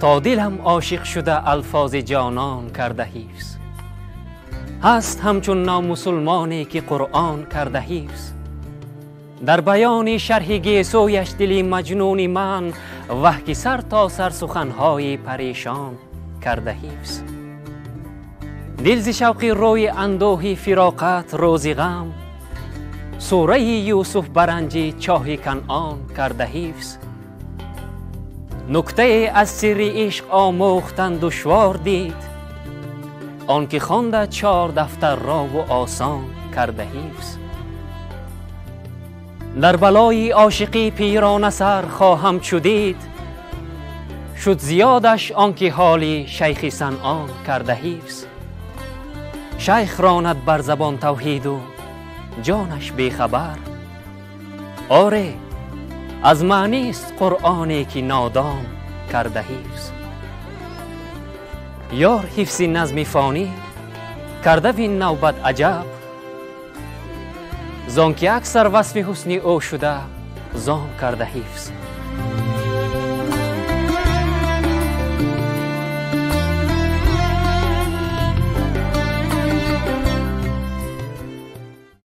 تا دلم عاشق شده الفاظ جانان کرده حفظ. هست همچون نامسلمانی که قرآن کرده حفظ. در بیان شرح گیسویش دلی مجنون من وحکی سر تا سر سخنهای پریشان کرده حفظ. دل ز شوق روی اندوهی فراقت روزی غم سوره یوسف برنجی چاه کنعان کرده حفظ. نکته از سر عشق آموختن دشوار دید آنکه خوانده 4 دفتر را و آسان کرده حفظ. در بلای عاشقی پیرانه سر خواهم چودید شد زیادش آنکه حالی شیخ صنعان کرده حفظ. شیخ راند بر زبان توحید و جانش بیخبر. آره از معنی است قرآنی که نادان کرده حفظ. یار حفظ نظم فانی کرده وین نوبت عجب زان که اکثر وصف حسن او شده زان کرده حفظ.